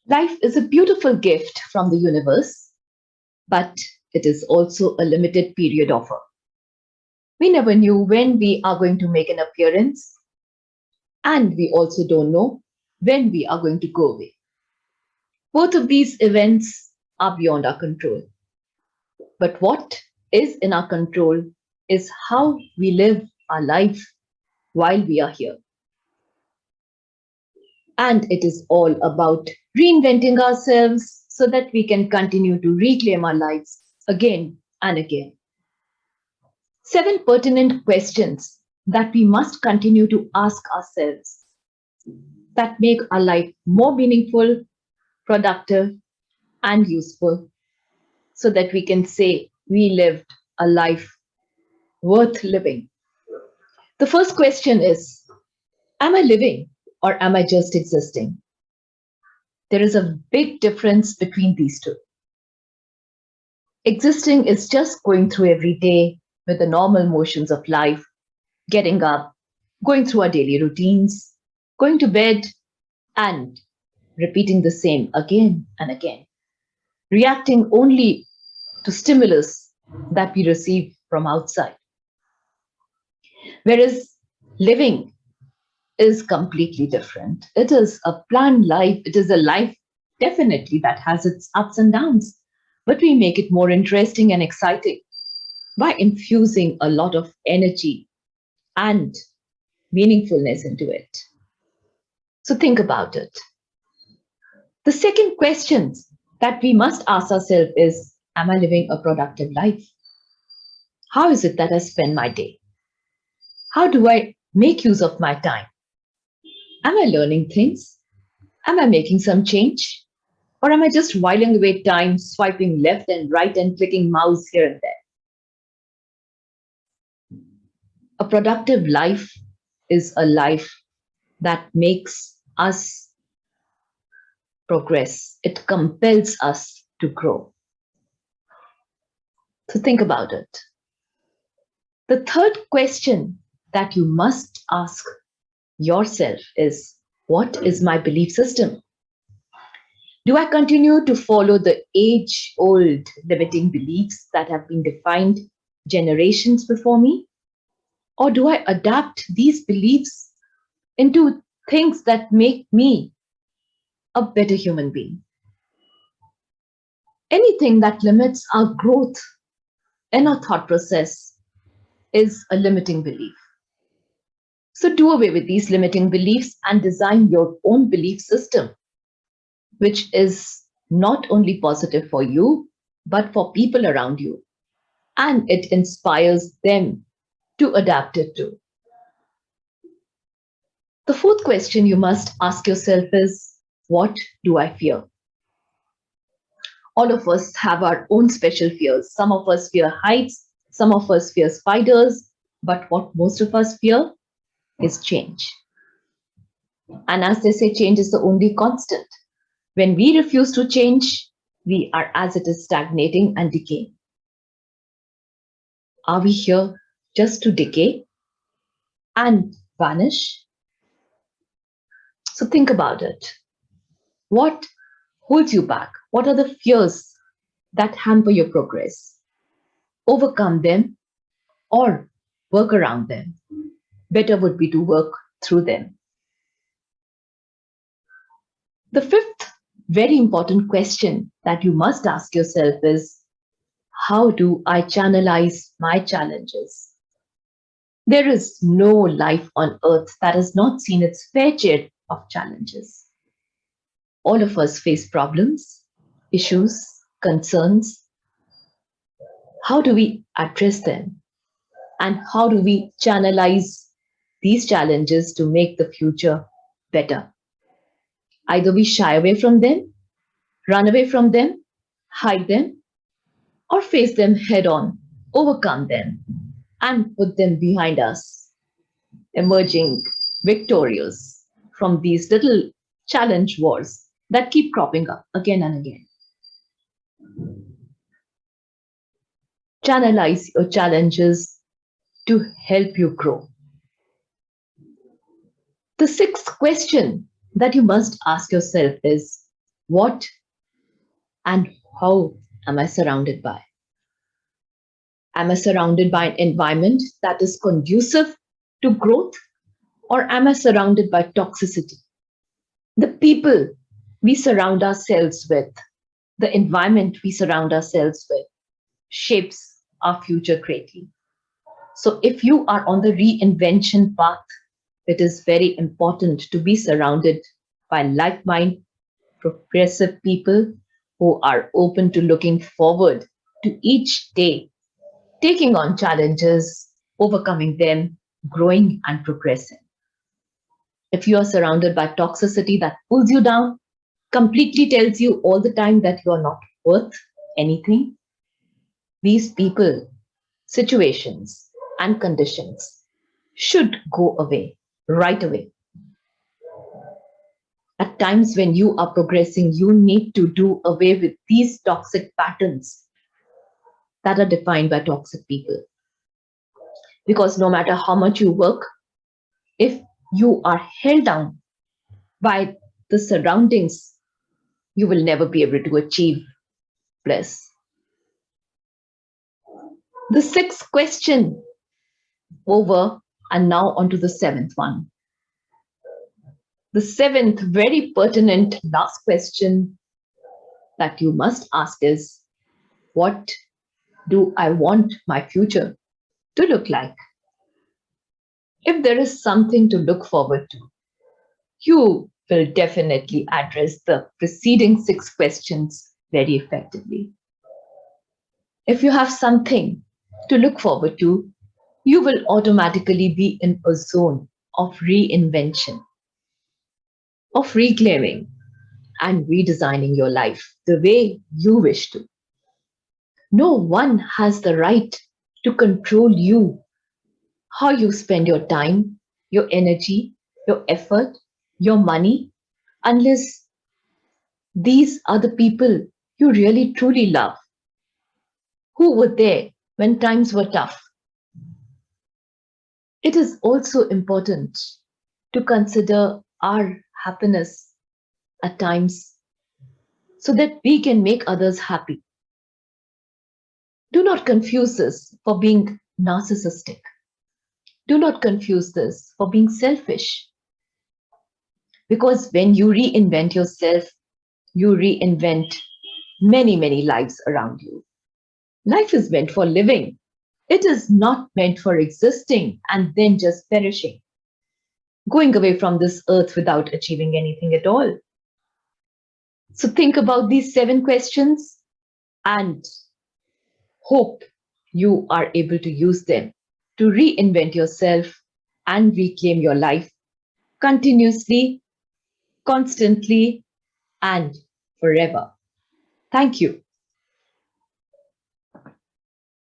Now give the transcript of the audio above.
Life is a beautiful gift from the universe, but it is also a limited period offer. We never knew when we are going to make an appearance, and we also don't know when we are going to go away. Both of these events are beyond our control. But what is in our control is how we live our life while we are here. And it is all about reinventing ourselves so that we can continue to reclaim our lives again and again. Seven pertinent questions that we must continue to ask ourselves that make our life more meaningful, productive, and useful so that we can say we lived a life worth living. The first question is, am I living or am I just existing? There is a big difference between these two. Existing is just going through every day with the normal motions of life, getting up, going through our daily routines, going to bed, and repeating the same again and again, reacting only to stimulus that we receive from outside. Whereas living is completely different. It is a planned life, it is a life definitely that has its ups and downs, but we make it more interesting and exciting by infusing a lot of energy and meaningfulness into it. So think about it. The second question that we must ask ourselves is, am I living a productive life? How is it that I spend my day? How do I make use of my time? Am I learning things? Am I making some change? Or am I just whiling away time, swiping left and right and clicking mouse here and there? A productive life is a life that makes us progress. It compels us to grow. So think about it. The third question that you must ask yourself is, what is my belief system? Do I continue to follow the age old limiting beliefs that have been defined generations before me? Or do I adapt these beliefs into things that make me a better human being? Anything that limits our growth in our thought process is a limiting belief. So do away with these limiting beliefs and design your own belief system, which is not only positive for you, but for people around you. And it inspires them to adapt it too. The fourth question you must ask yourself is, what do I fear? All of us have our own special fears. Some of us fear heights, some of us fear spiders, but what most of us fear is change. And as they say, change is the only constant. When we refuse to change, we are as it is stagnating and decaying. Are we here just to decay and vanish? So think about it. What holds you back? What are the fears that hamper your progress? Overcome them or work around them. Better would be to work through them. The fifth very important question that you must ask yourself is, how do I channelize my challenges? There is no life on earth that has not seen its fair share of challenges. All of us face problems, issues, concerns. How do we address them? And how do we channelize these challenges to make the future better? Either we shy away from them, run away from them, hide them, or face them head on, overcome them, and put them behind us, emerging victorious from these little challenge wars that keep cropping up again and again. Channelize your challenges to help you grow. The sixth question that you must ask yourself is, What and how am I surrounded by? Am I surrounded by an environment that is conducive to growth, or am I surrounded by toxicity? The people we surround ourselves with, the environment we surround ourselves with, shapes our future greatly. So, if you are on the reinvention path, it is very important to be surrounded by like minded, progressive people who are open to looking forward to each day, taking on challenges, overcoming them, growing and progressing. If you are surrounded by toxicity that pulls you down, completely tells you all the time that you are not worth anything, these people, situations, and conditions should go away right away. At times when you are progressing, you need to do away with these toxic patterns that are defined by toxic people. Because no matter how much you work, if you are held down by the surroundings, you will never be able to achieve bliss. The sixth question over, and now on to the seventh one. The seventh, very pertinent last question that you must ask is, what do I want my future to look like? If there is something to look forward to, you will definitely address the preceding six questions very effectively. If you have something to look forward to, you will automatically be in a zone of reinvention, of reclaiming and redesigning your life the way you wish to. No one has the right to control you, how you spend your time, your energy, your effort, your money, unless these are the people you really truly love, who were there when times were tough. It is also important to consider our happiness at times so that we can make others happy. Do not confuse this for being narcissistic. Do not confuse this for being selfish. Because when you reinvent yourself, you reinvent many, many lives around you. Life is meant for living. It is not meant for existing and then just perishing, going away from this earth without achieving anything at all. So think about these seven questions and hope you are able to use them to reinvent yourself and reclaim your life continuously, constantly, and forever. Thank you.